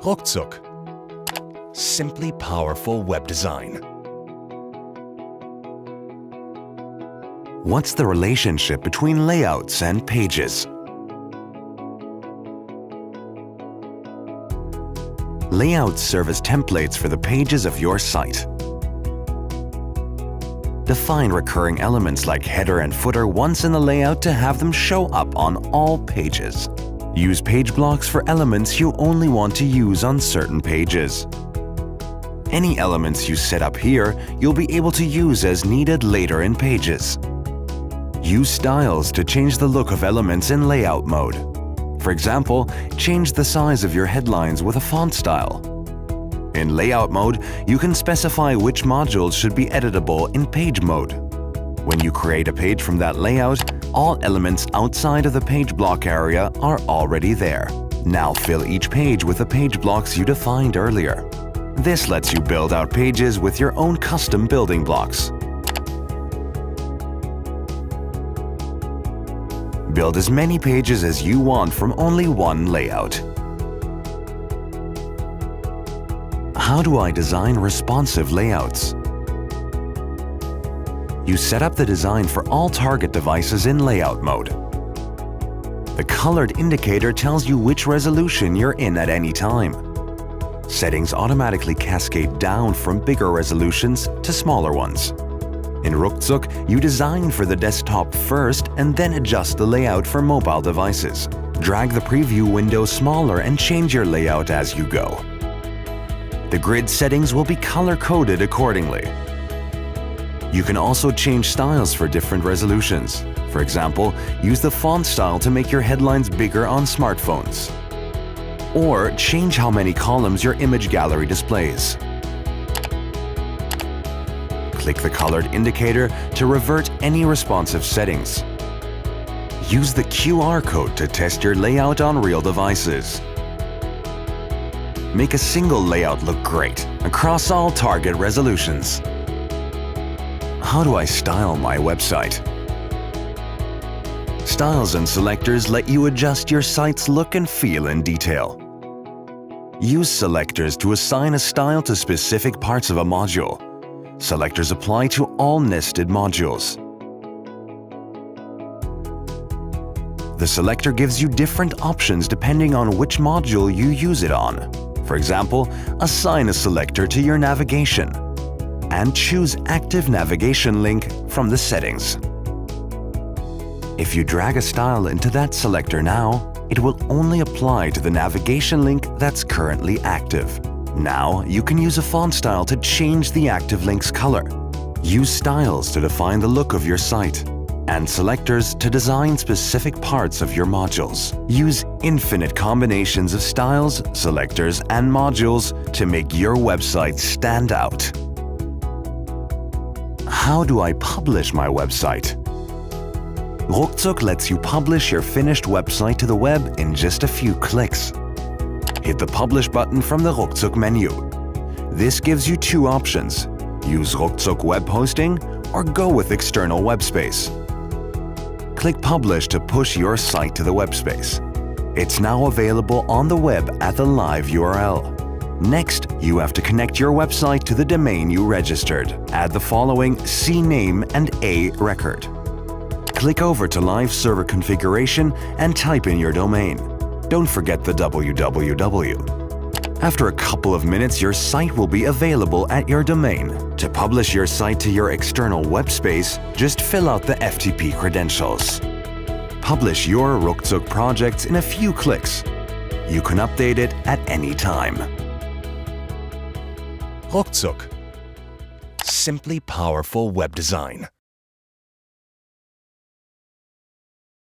Rukzuk. Simply powerful web design. What's the relationship between layouts and pages? Layouts serve as templates for the pages of your site. Define recurring elements like header and footer once in the layout to have them show up on all pages. Use page blocks for elements you only want to use on certain pages. Any elements you set up here, you'll be able to use as needed later in pages. Use styles to change the look of elements in layout mode. For example, change the size of your headlines with a font style. In layout mode, you can specify which modules should be editable in page mode. When you create a page from that layout, all elements outside of the page block area are already there. Now fill each page with the page blocks you defined earlier. This lets you build out pages with your own custom building blocks. Build as many pages as you want from only one layout. How do I design responsive layouts? You set up the design for all target devices in layout mode. The colored indicator tells you which resolution you're in at any time. Settings automatically cascade down from bigger resolutions to smaller ones. In Rukzuk, you design for the desktop first and then adjust the layout for mobile devices. Drag the preview window smaller and change your layout as you go. The grid settings will be color-coded accordingly. You can also change styles for different resolutions. For example, use the font style to make your headlines bigger on smartphones. Or change how many columns your image gallery displays. Click the colored indicator to revert any responsive settings. Use the QR code to test your layout on real devices. Make a single layout look great across all target resolutions. How do I style my website? Styles and selectors let you adjust your site's look and feel in detail. Use selectors to assign a style to specific parts of a module. Selectors apply to all nested modules. The selector gives you different options depending on which module you use it on. For example, assign a selector to your navigation and choose Active Navigation Link from the settings. If you drag a style into that selector now, it will only apply to the navigation link that's currently active. Now, you can use a font style to change the active link's color. Use styles to define the look of your site, and selectors to design specific parts of your modules. Use infinite combinations of styles, selectors, and modules to make your website stand out. How do I publish my website? Rukzuk lets you publish your finished website to the web in just a few clicks. Hit the Publish button from the Rukzuk menu. This gives you two options: use Rukzuk web hosting or go with external web space. Click Publish to push your site to the web space. It's now available on the web at the live URL. Next, you have to connect your website to the domain you registered. Add the following CNAME and A record. Click over to Live Server Configuration and type in your domain. Don't forget the www. After a couple of minutes, your site will be available at your domain. To publish your site to your external web space, just fill out the FTP credentials. Publish your Rukzuk projects in a few clicks. You can update it at any time. Rukzuk. Simply powerful web design.